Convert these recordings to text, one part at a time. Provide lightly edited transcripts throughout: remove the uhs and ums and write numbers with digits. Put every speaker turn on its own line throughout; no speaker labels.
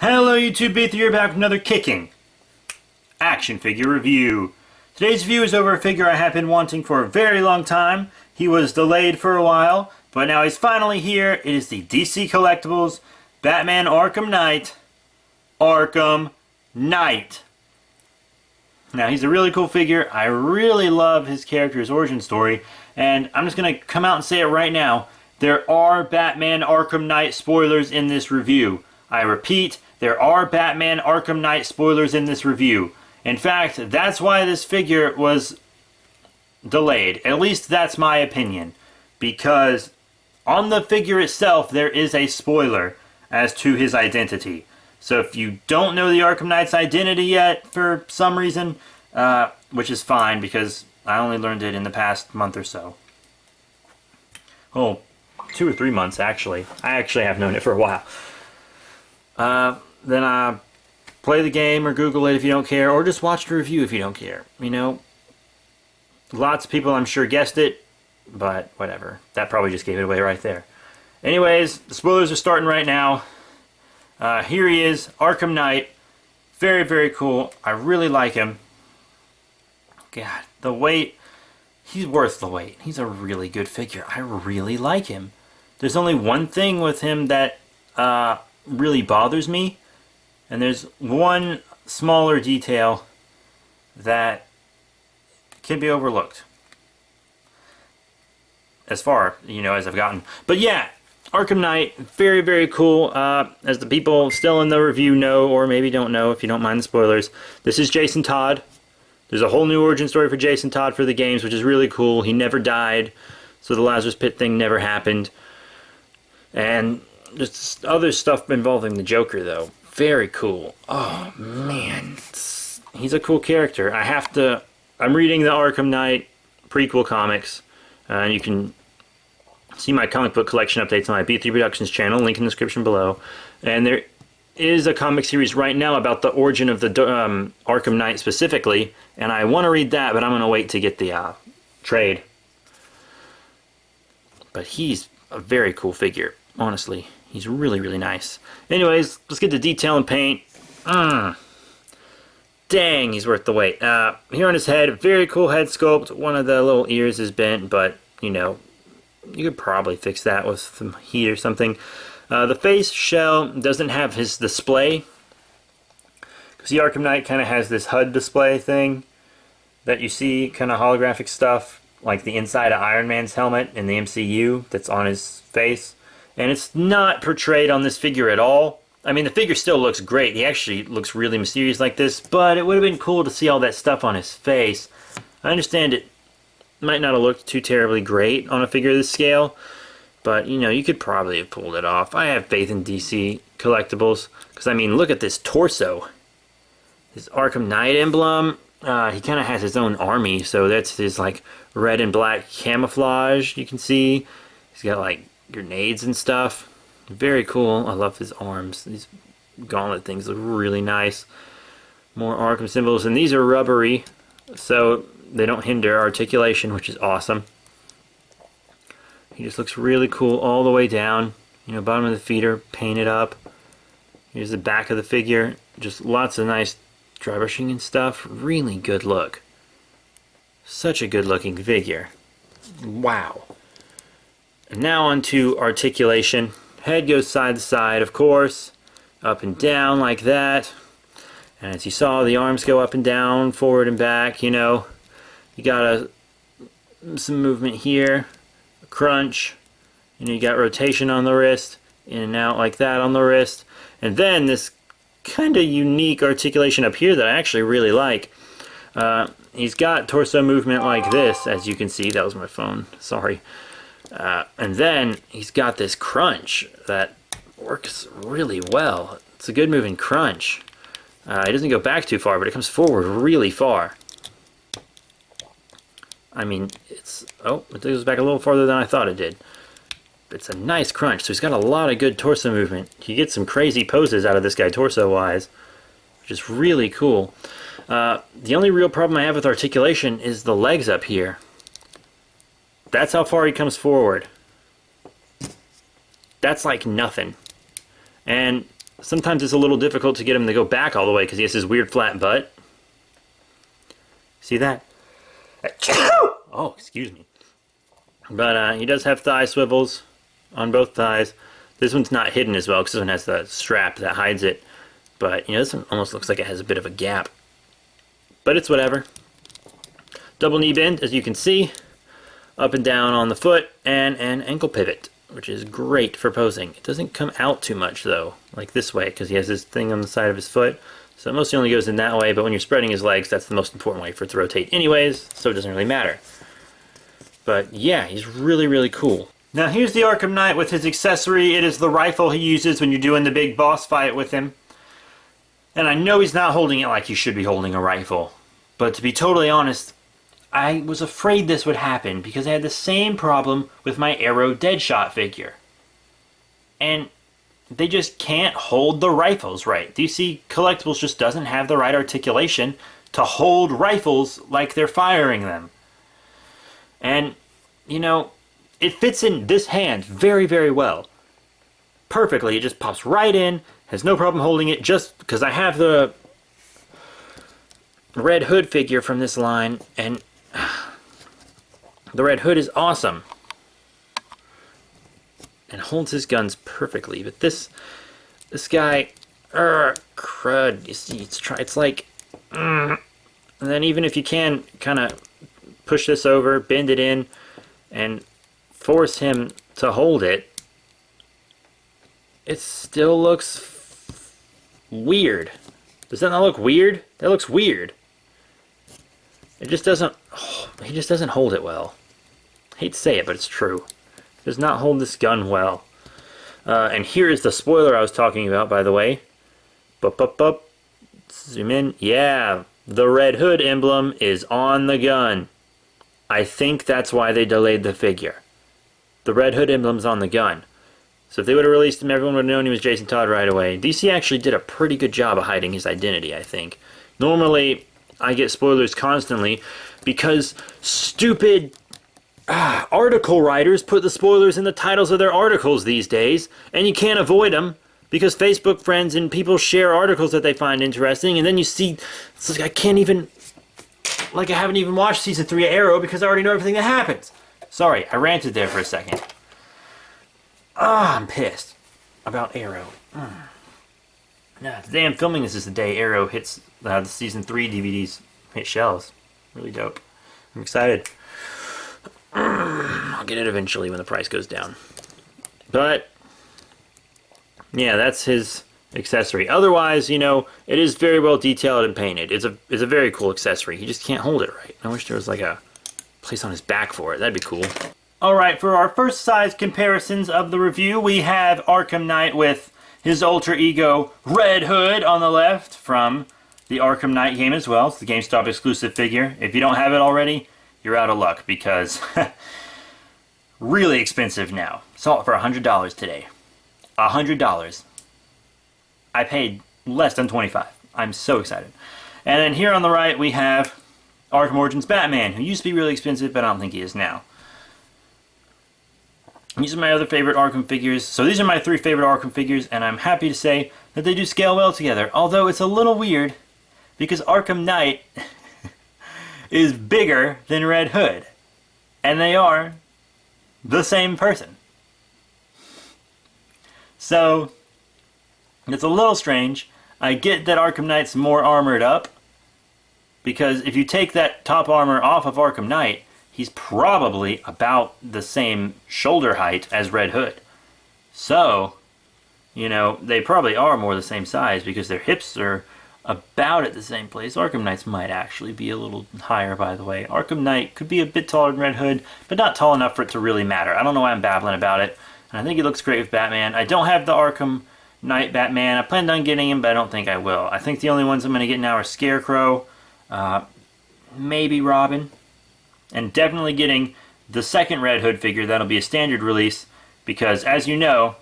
Hello YouTube, Beat here back with another kicking action figure review. Today's review is over a figure I have been wanting for a very long time. He was delayed for a while, but now he's finally here. It is the DC Collectibles Batman Arkham Knight. Arkham Knight. Now he's a really cool figure. I really love his character's origin story, and I'm just going to come out and say it right now. There are Batman Arkham Knight spoilers in this review. I repeat, there are Batman Arkham Knight spoilers in this review. In fact, that's why this figure was delayed. At least that's my opinion. Because on the figure itself, there is a spoiler as to his identity. So if you don't know the Arkham Knight's identity yet for some reason, which is fine because I only learned it in the past month or so. Oh, 2 or 3 months actually. I actually have known it for a while. Then play the game or Google it if you don't care, or just watch the review if you don't care. You know, lots of people I'm sure guessed it, but whatever. That probably just gave it away right there. Anyways, the spoilers are starting right now. Here he is, Arkham Knight. Very, very cool. I really like him. God, the weight. He's worth the wait. He's a really good figure. I really like him. There's only one thing with him that really bothers me, and there's one smaller detail that can be overlooked as far, as I've gotten. But yeah, Arkham Knight, very, very cool. As the people still in the review know, or maybe don't know if you don't mind the spoilers, this is Jason Todd. There's a whole new origin story for Jason Todd for the games, which is really cool. He never died, so the Lazarus Pit thing never happened. And just other stuff involving the Joker, though. Very cool. Oh, man. He's a cool character. I'm reading the Arkham Knight prequel comics. And you can see my comic book collection updates on my B3 Productions channel. Link in the description below. And there is a comic series right now about the origin of the Arkham Knight specifically. And I want to read that, but I'm going to wait to get the trade. But he's a very cool figure, honestly. He's really, really nice. Anyways, let's get to detail and paint. Dang, he's worth the wait. Here on his head, very cool head sculpt. One of the little ears is bent, but, you could probably fix that with some heat or something. The face shell doesn't have his display. Because the Arkham Knight kind of has this HUD display thing that you see, kind of holographic stuff, like the inside of Iron Man's helmet in the MCU that's on his face. And it's not portrayed on this figure at all. I mean, the figure still looks great. He actually looks really mysterious like this, but it would have been cool to see all that stuff on his face. I understand it might not have looked too terribly great on a figure of this scale, but, you could probably have pulled it off. I have faith in DC Collectibles, because, I mean, look at this torso. His Arkham Knight emblem. He kind of has his own army, so that's his, red and black camouflage you can see. He's got, grenades and stuff. Very cool. I love his arms. These gauntlet things look really nice. More Arkham symbols, and these are rubbery, so they don't hinder articulation, which is awesome. He just looks really cool all the way down. Bottom of the feet are painted up. Here's the back of the figure. Just lots of nice dry brushing and stuff. Really good look. Such a good looking figure. Wow. And now onto articulation. Head goes side to side, of course. Up and down like that. And as you saw, the arms go up and down, forward and back, You got some movement here. A crunch. You got rotation on the wrist. In and out like that on the wrist. And then this kind of unique articulation up here that I actually really like. He's got torso movement like this, as you can see. That was my phone. Sorry. And then he's got this crunch that works really well. It's a good moving crunch. It doesn't go back too far, but it comes forward really far. I mean, it goes back a little farther than I thought it did. It's a nice crunch, so he's got a lot of good torso movement. You get some crazy poses out of this guy torso-wise, which is really cool. The only real problem I have with articulation is the legs up here. That's how far he comes forward. That's like nothing. And sometimes it's a little difficult to get him to go back all the way because he has his weird flat butt. See that? Oh, excuse me. But he does have thigh swivels on both thighs. This one's not hidden as well because this one has the strap that hides it. But, you know, this one almost looks like it has a bit of a gap. But it's whatever. Double knee bend, as you can see. Up and down on the foot, and an ankle pivot, which is great for posing. It doesn't come out too much, though, like this way, because he has this thing on the side of his foot. So it mostly only goes in that way, but when you're spreading his legs, that's the most important way for it to rotate anyways, so it doesn't really matter. But yeah, he's really, really cool. Now here's the Arkham Knight with his accessory. It is the rifle he uses when you're doing the big boss fight with him. And I know he's not holding it like you should be holding a rifle. But to be totally honest, I was afraid this would happen because I had the same problem with my Arrow Deadshot figure. And they just can't hold the rifles right. Do you see, Collectibles just doesn't have the right articulation to hold rifles like they're firing them. And, you know, it fits in this hand very, very well. Perfectly. It just pops right in, has no problem holding it, just because I have the Red Hood figure from this line, and the Red Hood is awesome. And holds his guns perfectly, but this guy, crud. You see, it's like, and then even if you can kind of push this over, bend it in, and force him to hold it, it still looks weird. Does that not look weird? That looks weird. It just doesn't. He just doesn't hold it well. I hate to say it, but it's true. Does not hold this gun well. And here is the spoiler I was talking about, by the way. Bup. Zoom in. Yeah, the Red Hood emblem is on the gun. I think that's why they delayed the figure. The Red Hood emblem's on the gun. So if they would have released him, everyone would have known he was Jason Todd right away. DC actually did a pretty good job of hiding his identity, I think. Normally, I get spoilers constantly because stupid article writers put the spoilers in the titles of their articles these days, and you can't avoid them because Facebook friends and people share articles that they find interesting, and then you see, it's like I haven't even watched season 3 of Arrow because I already know everything that happens. Sorry, I ranted there for a second. I'm pissed about Arrow. Today I'm filming this is the day Arrow hits the season 3 DVDs hit shelves. Really dope. I'm excited. I'll get it eventually when the price goes down. But yeah, that's his accessory. Otherwise, you know, it is very well detailed and painted. It's a very cool accessory. He just can't hold it right. I wish there was like a place on his back for it. That'd be cool. Alright, for our first size comparisons of the review, we have Arkham Knight with his alter ego Red Hood on the left from the Arkham Knight game as well. It's the GameStop exclusive figure. If you don't have it already, you're out of luck because really expensive now. Saw it for $100 today. $100. I paid less than $25. I'm so excited. And then here on the right we have Arkham Origins Batman, who used to be really expensive, but I don't think he is now. These are my other favorite Arkham figures. So these are my 3 favorite Arkham figures, and I'm happy to say that they do scale well together. Although it's a little weird, because Arkham Knight is bigger than Red Hood. And they are the same person. So, it's a little strange. I get that Arkham Knight's more armored up, because if you take that top armor off of Arkham Knight, he's probably about the same shoulder height as Red Hood. So, you know, they probably are more the same size because their hips are about at the same place. Arkham Knight's might actually be a little higher, by the way. Arkham Knight could be a bit taller than Red Hood, but not tall enough for it to really matter. I don't know why I'm babbling about it. And I think he looks great with Batman. I don't have the Arkham Knight Batman. I planned on getting him, but I don't think I will. I think the only ones I'm going to get now are Scarecrow, maybe Robin, and definitely getting the second Red Hood figure. That'll be a standard release because, as you know,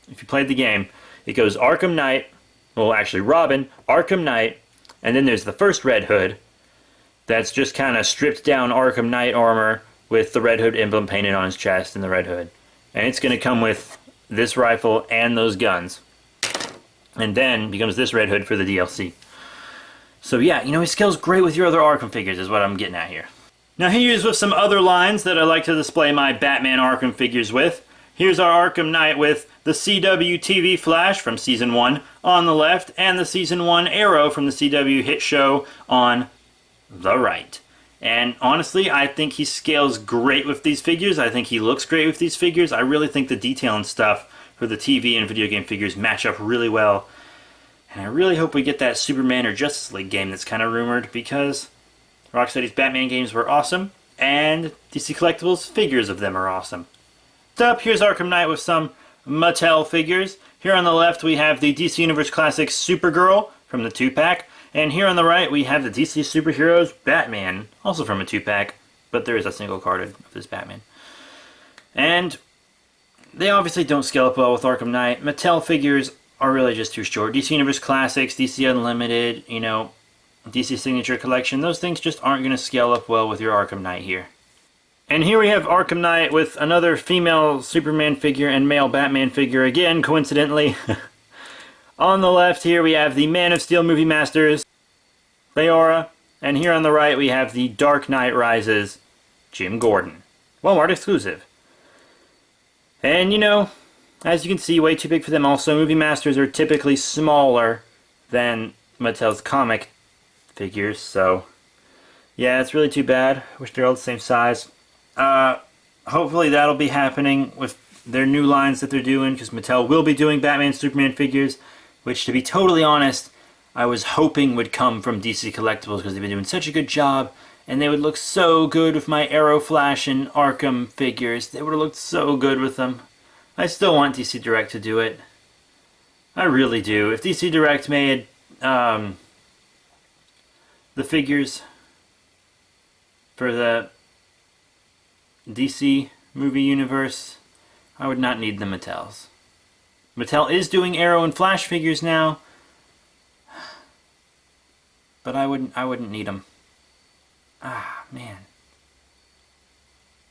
if you played the game, it goes Arkham Knight, well actually Robin, Arkham Knight, and then there's the first Red Hood that's just kind of stripped down Arkham Knight armor with the Red Hood emblem painted on his chest and the Red Hood. And it's going to come with this rifle and those guns. and then becomes this Red Hood for the DLC. So yeah, he scales great with your other Arkham figures is what I'm getting at here. Now here's with some other lines that I like to display my Batman Arkham figures with. Here's our Arkham Knight with the CW TV Flash from Season 1 on the left, and the Season 1 Arrow from the CW hit show on the right. And honestly, I think he scales great with these figures. I think he looks great with these figures. I really think the detail and stuff for the TV and video game figures match up really well. And I really hope we get that Superman or Justice League game that's kind of rumored, because Rocksteady's Batman games were awesome, and DC Collectibles figures of them are awesome. Up, here's Arkham Knight with some Mattel figures. Here on the left we have the DC Universe Classic Supergirl from the 2-pack, and here on the right we have the DC Superheroes Batman, also from a 2-pack, but there is a single card of this Batman. And they obviously don't scale up well with Arkham Knight. Mattel figures are really just too short. DC Universe Classics, DC Unlimited, DC Signature Collection, those things just aren't going to scale up well with your Arkham Knight here. And here we have Arkham Knight with another female Superman figure and male Batman figure, again, coincidentally. On the left here we have the Man of Steel Movie Masters, Leora, and here on the right we have the Dark Knight Rises, Jim Gordon. Walmart exclusive. And as you can see, way too big for them also. Movie Masters are typically smaller than Mattel's comic figures, so yeah, it's really too bad. Wish they're all the same size. Hopefully that'll be happening with their new lines that they're doing, because Mattel will be doing Batman Superman figures, which, to be totally honest, I was hoping would come from DC Collectibles, because they've been doing such a good job, and they would look so good with my Arrow, Flash, and Arkham figures. They would have looked so good with them. I still want DC Direct to do it. I really do. If DC Direct made the figures for the DC movie universe, I would not need the Mattels. Mattel is doing Arrow and Flash figures now, but I wouldn't need them. Ah, man.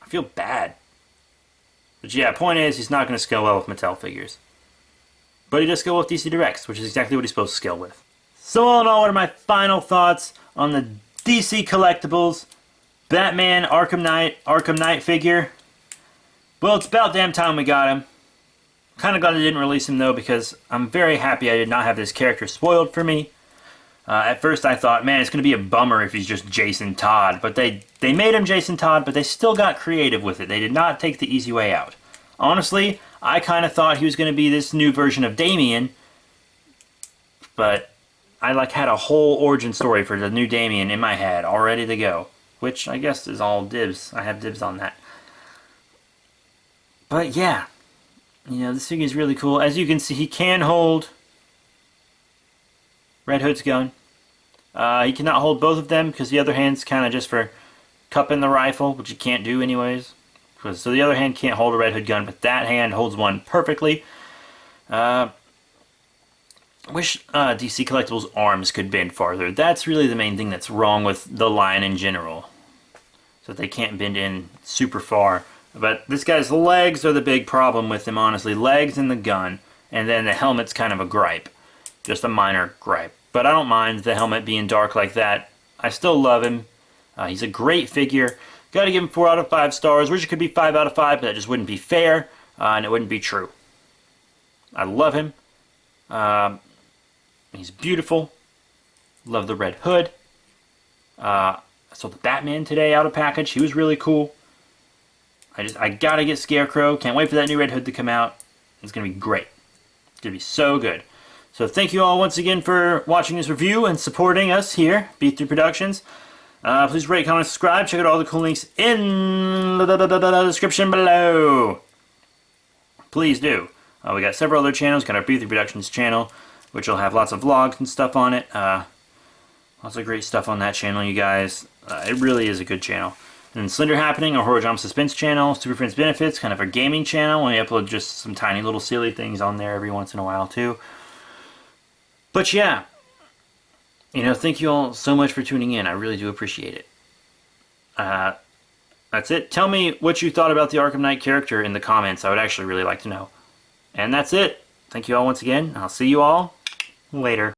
I feel bad. But yeah, point is, he's not going to scale well with Mattel figures. But he does scale with DC Directs, which is exactly what he's supposed to scale with. So all in all, what are my final thoughts on the DC Collectibles Batman Arkham Knight figure? Well, it's about damn time we got him. Kind of glad they didn't release him though, because I'm very happy I did not have this character spoiled for me. At first I thought, man, it's going to be a bummer if he's just Jason Todd. But they made him Jason Todd, but they still got creative with it. They did not take the easy way out. Honestly, I kind of thought he was going to be this new version of Damian. But I had a whole origin story for the new Damian in my head, all ready to go. Which I guess is all dibs. I have dibs on that. But yeah, this figure is really cool. As you can see, he can hold Red Hood's gun. He cannot hold both of them because the other hand's kind of just for cupping the rifle, which you can't do anyways. So the other hand can't hold a Red Hood gun, but that hand holds one perfectly. Wish DC Collectibles' arms could bend farther. That's really the main thing that's wrong with the line in general. So they can't bend in super far. But this guy's legs are the big problem with him, honestly. Legs and the gun. And then the helmet's kind of a gripe. Just a minor gripe. But I don't mind the helmet being dark like that. I still love him. He's a great figure. Gotta give him 4 out of 5 stars. Wish it could be 5 out of 5, but that just wouldn't be fair. And it wouldn't be true. I love him. He's beautiful. Love the Red Hood. I saw the Batman today out of package. He was really cool. I gotta get Scarecrow. Can't wait for that new Red Hood to come out. It's gonna be great. It's gonna be so good. So thank you all once again for watching this review and supporting us here, B3 Productions. Please rate, comment, subscribe. Check out all the cool links in the description below. Please do. We got several other channels. Got our B3 Productions channel, which will have lots of vlogs and stuff on it. Lots of great stuff on that channel, you guys. It really is a good channel. And Slender Happening, our Horror Drama Suspense channel. Super Friends Benefits, kind of our gaming channel. We upload just some tiny little silly things on there every once in a while, too. But yeah, thank you all so much for tuning in. I really do appreciate it. That's it. Tell me what you thought about the Arkham Knight character in the comments. I would actually really like to know. And that's it. Thank you all once again. I'll see you all Later.